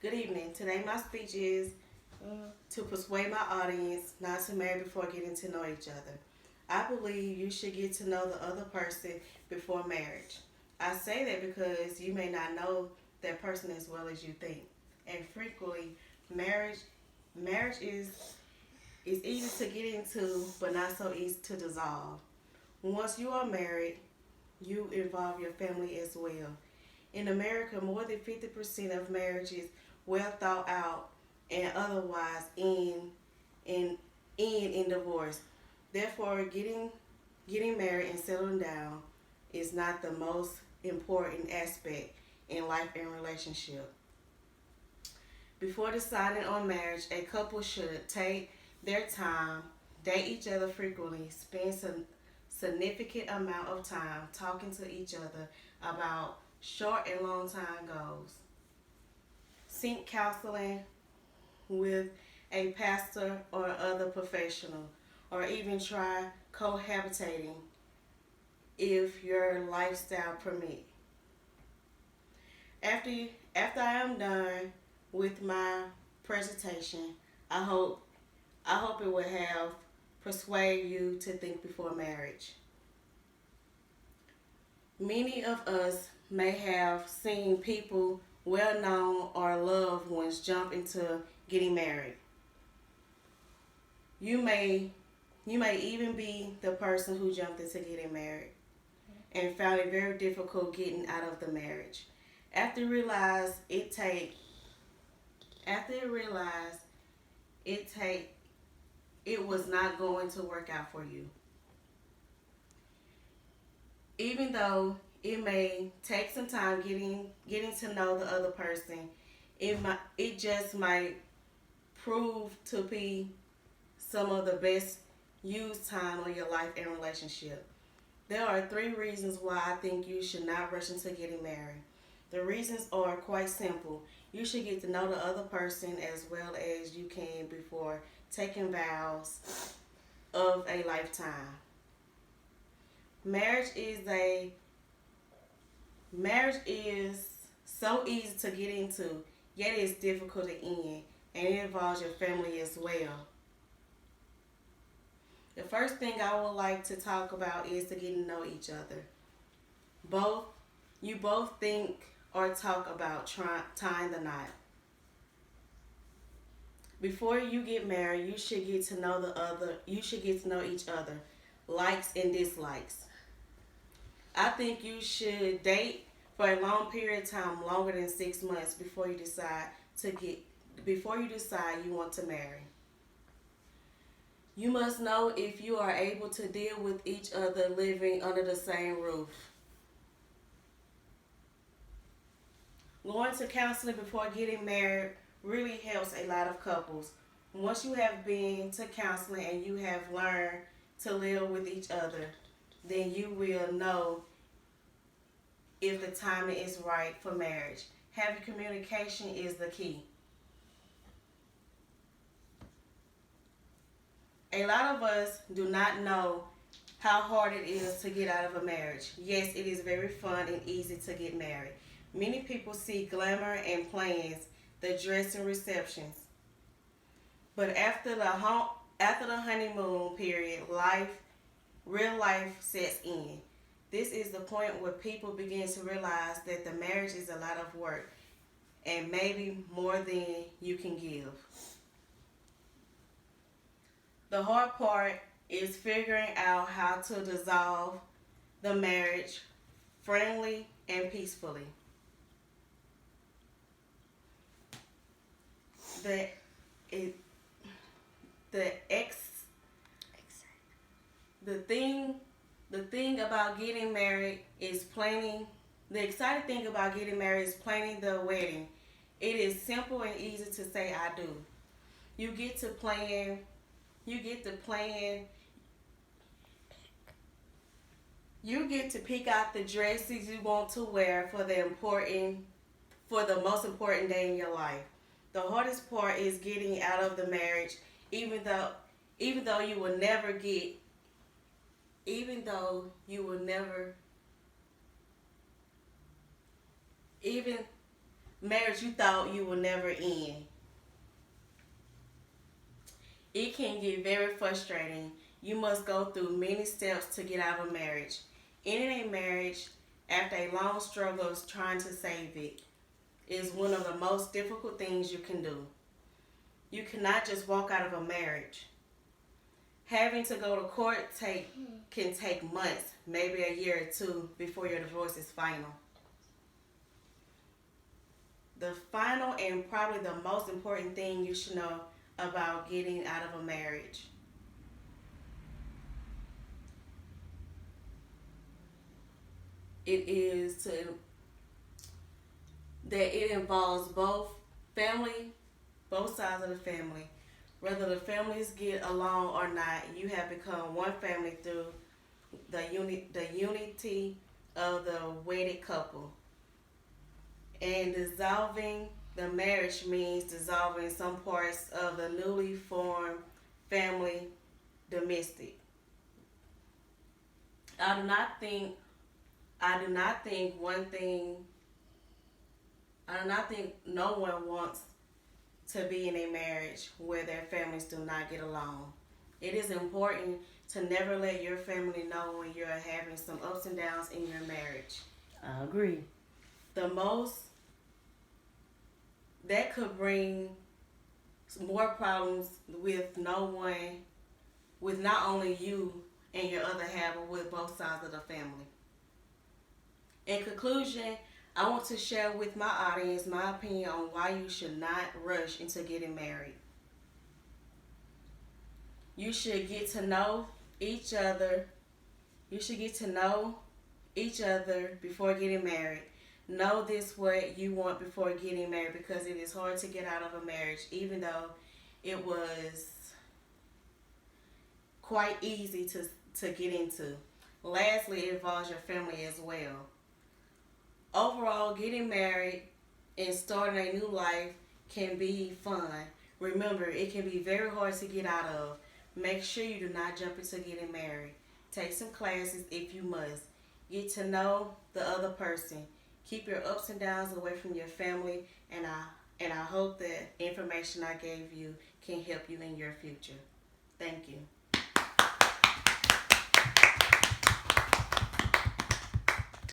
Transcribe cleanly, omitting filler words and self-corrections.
Good evening. Today my speech is to persuade my audience not to marry before getting to know each other. I believe you should get to know the other person before marriage. I say that because you may not know that person as well as you think. And frequently marriage marriage is easy to get into but not so easy to dissolve. Once you are married, you involve your family as well. In America, more than 50% of marriages well thought out and otherwise in in divorce. Therefore, getting married and settling down is not the most important aspect in life and relationship. Before deciding on marriage, a couple should take their time, date each other frequently, spend some significant amount of time talking to each other about short and long time goals. Seek counseling with a pastor or other professional, or even try cohabitating if your lifestyle permit. After after I am done with my presentation, I hope I hope it will have persuade you to think before marriage. Many of us may have seen people well known or loved ones jump into getting married. You may you may even be the person who jumped into getting married and found it very difficult getting out of the marriage. After you realize it take after you realize it take it was not going to work out for you. Even though it may take some time getting to know the other person, it just might prove to be some of the best used time of your life and relationship. There are three reasons why I think you should not rush into getting married. The reasons are quite simple. You should get to know the other person as well as you can before taking vows of a lifetime. Marriage is a Marriage is so easy to get into, yet it's difficult to end, and it involves your family as well. The first thing I would like to talk about is to get to know each other. Both you both think or talk about tying the knot. Before you get married, you should get to know the other. You should get to know each other, likes and dislikes. I think you should date for a long period of time, longer than 6 months, to get before you decide you want to marry. You must know if you are able to deal with each other living under the same roof. Going to counseling before getting married really helps a lot of couples. Once you have been to counseling and you have learned to live with each other, then you will know if the timing is right for marriage. Having communication is the key. A lot of us do not know how hard it is to get out of a marriage. Yes, it is very fun and easy to get married. Many people see glamour and plans, the dress and receptions. But after the honeymoon period, real life sets in. This is the point where people begin to realize that the marriage is a lot of work and maybe more than you can give. The hard part is figuring out how to dissolve the marriage friendly and peacefully. The it, the ex the thing the thing about getting married is planning. The exciting thing about getting married is planning the wedding. It is simple and easy to say I do. You get to plan. You get to plan. You get to pick out the dresses you want to wear for the most important day in your life. The hardest part is getting out of the marriage, even though even though you will never get even though you will never even marriage you thought you would never end. It can get very frustrating. You must go through many steps to get out of a marriage. Ending a marriage after a long struggle of trying to save it is one of the most difficult things you can do. You cannot just walk out of a marriage. Having to go to court can take months, maybe a year or two before your divorce is final. The final and probably the most important thing you should know about getting out of a marriage. It is to that it involves both sides of the family. Whether the families get along or not, you have become one family through the unity of the wedded couple. And dissolving the marriage means dissolving some parts of the newly formed family domestic. I do not think I do not think one thing I do not think no one wants to be in a marriage where their families do not get along. It is important to never let your family know when you're having some ups and downs in your marriage. I agree. The most that could bring more problems with no one, with not only you and your other half, but with both sides of the family. In conclusion, I want to share with my audience my opinion on why you should not rush into getting married. You should get to know each other. You should get to know each other before getting married. Know this what you want before getting married, because it is hard to get out of a marriage, even though it was quite easy to get into. Lastly, it involves your family as well. Overall, getting married and starting a new life can be fun. Remember, it can be very hard to get out of. Make sure you do not jump into getting married. Take some classes if you must. Get to know the other person. Keep your ups and downs away from your family, and I hope that information I gave you can help you in your future. Thank you.